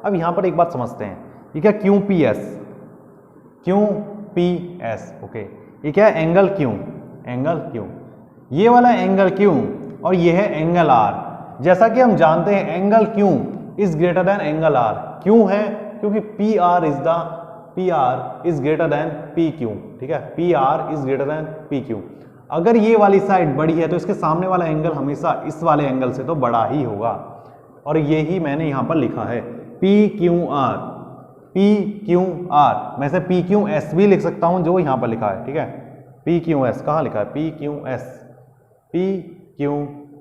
अब यहां पर एक बात समझते हैं, ये क्या क्यू पी एस, ओके, ये क्या है, एंगल क्यू, ये वाला एंगल क्यू और ये है एंगल आर। जैसा कि हम जानते हैं angle Q is greater than angle R, क्यों है, क्योंकि P R is greater than P Q, ठीक है, P R is greater than P Q. अगर ये वाली साइड बड़ी है तो इसके सामने वाला एंगल हमेशा इस वाले एंगल से तो बड़ा ही होगा, और यही मैंने यहां पर लिखा है पी क्यू आर। मैं इसे पी क्यू एस भी लिख सकता हूं जो यहां पर लिखा है, ठीक है, पी क्यू एस कहां लिखा है, पी क्यू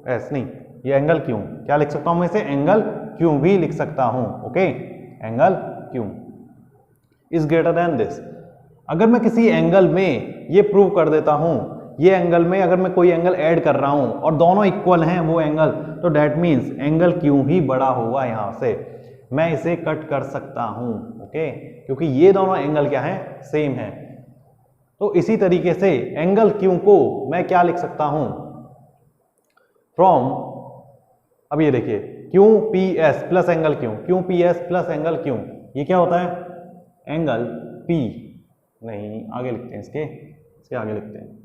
एस नहीं, ये एंगल क्यू, क्या लिख सकता हूं मैं इसे, एंगल क्यू भी लिख सकता हूं। Okay, angle Q is greater than this. अगर मैं किसी एंगल में ये प्रूव कर देता हूं, ये एंगल में अगर मैं कोई एंगल ऐड कर रहा हूं और दोनों इक्वल हैं वो एंगल, तो दैट मीन्स एंगल क्यू ही बड़ा होगा, यहां से मैं इसे कट कर सकता हूं। ओके, क्योंकि ये दोनों एंगल क्या है, सेम है। तो इसी तरीके से एंगल क्यू को मैं क्या लिख सकता हूं, फ्रॉम, अब ये देखिए Q P S plus angle Q, ये क्या होता है, एंगल पी, नहीं आगे लिखते हैं, इसके आगे लिखते हैं।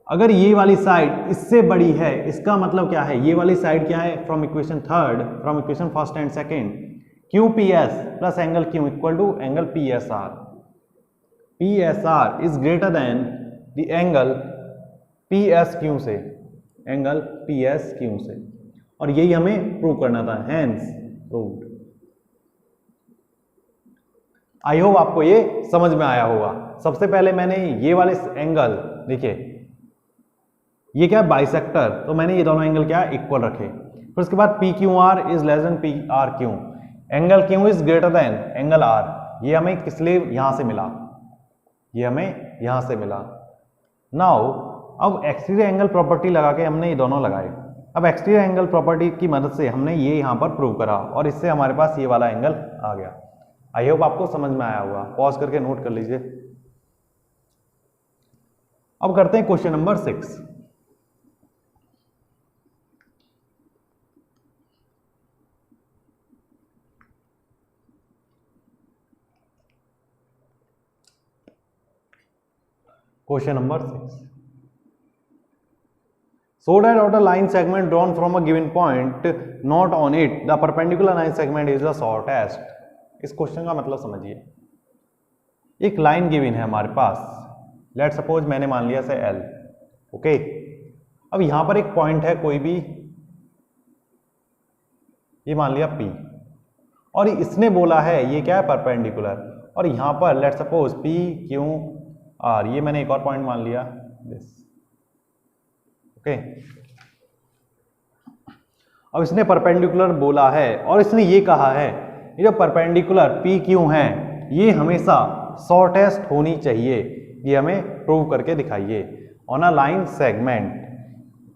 अगर ये वाली साइड इससे बड़ी है, इसका मतलब क्या है, ये वाली साइड क्या है, from equation first and second, Q P S plus angle Q equal to angle P S R is greater than the angle P S Q से, और यही हमें प्रूव करना था, हैंस प्रूव्ड। आई होप आपको ये समझ में आया होगा। सबसे पहले मैंने ये वाले एंगल, देखिए ये क्या है बाइसेक्टर, तो मैंने ये दोनों एंगल क्या है इक्वल रखे। फिर उसके बाद P Q R is less than P R Q, angle Q is greater than angle R. ये हमें किस लिए यहां से मिला, ये हमें यहां से मिला। नाउ अब एक्सटीरियर एंगल प्रॉपर्टी लगा के हमने ये दोनों लगाए। अब एक्सटीरियर एंगल प्रॉपर्टी की मदद से हमने ये यहां पर प्रूव करा और इससे हमारे पास ये वाला एंगल आ गया। आई होप आपको समझ में आया होगा, पॉज करके नोट कर लीजिए। अब करते हैं question number 6। Question number 6, so that of the line segment drawn from a given point not on it the perpendicular line segment is the shortest। इस क्वेश्चन का मतलब समझिए, एक लाइन गिवन है हमारे पास, लेट सपोज मैंने मान लिया से L, ओके। अब यहां पर एक पॉइंट है कोई भी, ये मान लिया P, और इसने बोला है ये क्या है परपेंडिकुलर, और यहां पर let suppose P Q R, ये मैंने एक और पॉइंट मान लिया दिस, ओके। अब इसने परपेंडिकुलर बोला है और इसने ये कहा है ये जो परपेंडिकुलर पी क्यू है ये हमेशा शॉर्टेस्ट होनी चाहिए, ये हमें प्रूव करके दिखाइए। On a line segment,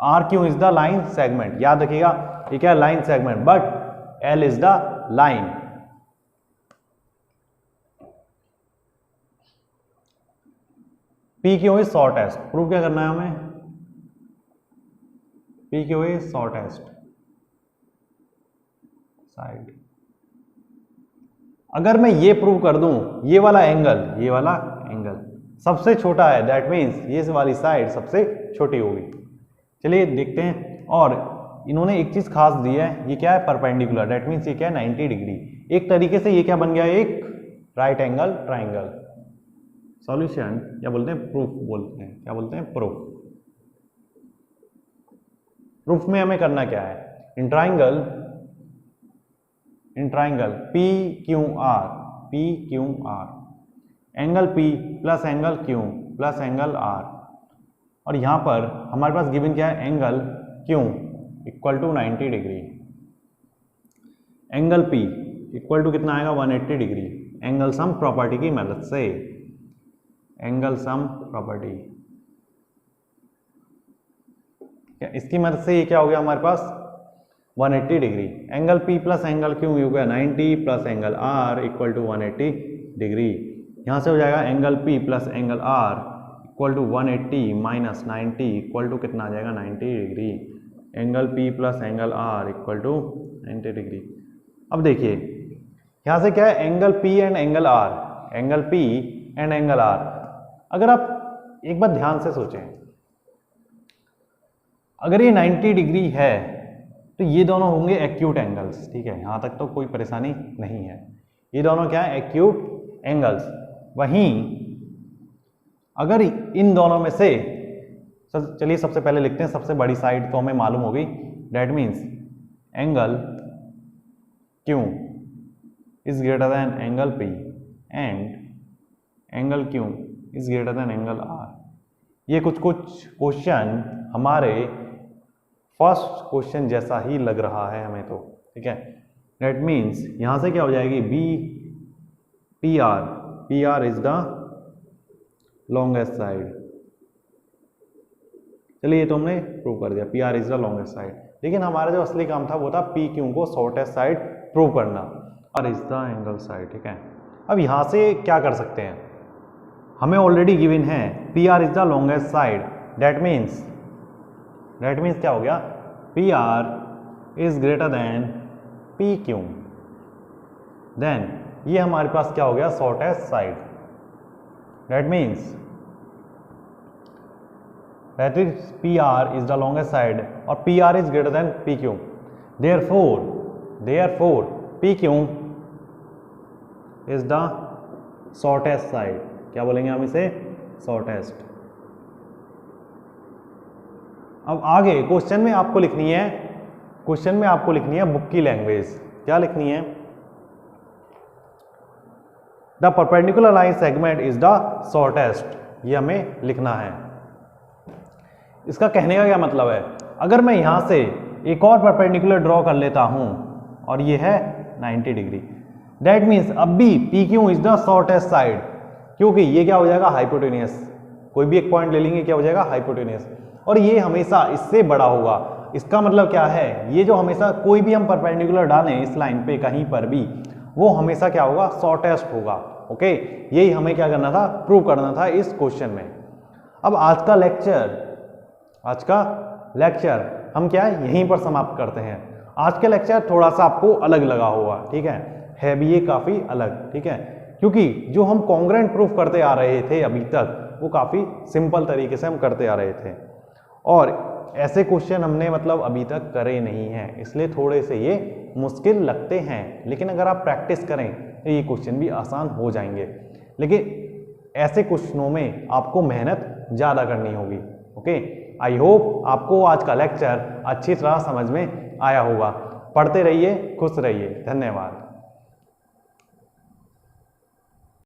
R Q is the line segment, याद रखिएगा ये क्या है line segment, but L is the line. P Q is shortest, prove क्या करना है हमें, P Q is shortest side. अगर मैं ये प्रूव कर दूं ये वाला एंगल सबसे छोटा है, दैट मीन्स ये वाली साइड सबसे छोटी होगी। चलिए देखते हैं। और इन्होंने एक चीज खास दी है, ये क्या है परपेंडिकुलर, दैट मीन्स ये क्या है 90 डिग्री। एक तरीके से ये क्या बन गया, एक राइट एंगल ट्राइंगल। सॉल्यूशन क्या बोलते हैं, प्रूफ बोलते हैं, क्या बोलते हैं प्रूफ। प्रूफ में हमें करना क्या है, in triangle P Q R angle P plus angle Q plus angle R, और यहां पर हमारे पास गिवन क्या है angle Q equal to 90 degree, angle P equal to कितना आएगा 180 डिग्री, एंगल सम प्रॉपर्टी की मदद से, एंगल सम प्रॉपर्टी क्या इसकी मदद से ये क्या हो गया हमारे पास 180 degree. Angle P plus angle Q हो गया 90 plus angle R equal to 180 degree. यहाँ से हो जाएगा angle P plus angle R equal to 180 minus 90 equal to कितना आ जाएगा 90 degree. Angle P plus angle R equal to 90 degree. अब देखिए यहाँ से क्या है angle P and angle R, angle P and angle R। अगर आप एक बार ध्यान से सोचें, अगर ये 90 डिग्री है तो ये दोनों होंगे एक्यूट एंगल्स, ठीक है, यहाँ तक तो कोई परेशानी नहीं है। ये दोनों क्या है एक्यूट एंगल्स। वहीं अगर इन दोनों में से चलिए सबसे पहले लिखते हैं सबसे बड़ी साइड तो हमें मालूम होगी, that means angle Q is greater than angle P and angle Q is greater than angle R। ये कुछ क्वेश्चन हमारे फर्स्ट क्वेश्चन जैसा ही लग रहा है हमें तो, ठीक है। दैट मीन्स यहां से क्या हो जाएगी P R is the longest side. चलिए ये तो हमने प्रूव कर दिया, P R is the longest side. लेकिन हमारा जो असली काम था वो था पी क्यू को शॉर्टेस्ट साइड प्रूव करना, R is the angle side, ठीक है। अब यहां से क्या कर सकते हैं, हमें ऑलरेडी गिवन है P R is the longest side, that means क्या हो गया P R is greater than P Q, then ये हमारे पास क्या हो गया shortest side, that means P R is the longest side और P R is greater than P Q, therefore P Q is the shortest side. क्या बोलेंगे हम इसे, शॉर्टेस्ट। अब आगे क्वेश्चन में आपको लिखनी है बुक की लैंग्वेज। क्या लिखनी है, the perpendicular line segment is the shortest, ये हमें लिखना है। इसका कहने का क्या मतलब है, अगर मैं यहां से एक और परपेंडिकुलर ड्रॉ कर लेता हूं और ये है 90 डिग्री, दैट मीन्स अब भी P Q is the shortest side, क्योंकि ये क्या हो जाएगा हाइपोटेनियस, कोई भी एक पॉइंट ले लेंगे क्या हो जाएगा हाइपोटेनियस, और ये हमेशा इससे बड़ा होगा। इसका मतलब क्या है, ये जो हमेशा कोई भी हम परपेंडिकुलर डालें इस लाइन पे कहीं पर भी, वो हमेशा क्या होगा शॉर्टेस्ट होगा। ओके, यही हमें क्या करना था, प्रूव करना था इस क्वेश्चन में। अब आज का लेक्चर हम क्या है यहीं पर समाप्त करते हैं। आज का लेक्चर थोड़ा सा आपको अलग लगा होगा, ठीक है भी ये काफी अलग, ठीक है, क्योंकि जो हम कॉन्ग्रुएंट प्रूफ करते आ रहे थे अभी तक वो काफी सिंपल तरीके से हम करते आ रहे थे, और ऐसे क्वेश्चन हमने मतलब अभी तक करे नहीं हैं, इसलिए थोड़े से ये मुश्किल लगते हैं, लेकिन अगर आप प्रैक्टिस करें तो ये क्वेश्चन भी आसान हो जाएंगे। लेकिन ऐसे क्वेश्चनों में आपको मेहनत ज़्यादा करनी होगी। ओके, आई होप आपको आज का लेक्चर अच्छी तरह समझ में आया होगा। पढ़ते रहिए, खुश रहिए, धन्यवाद।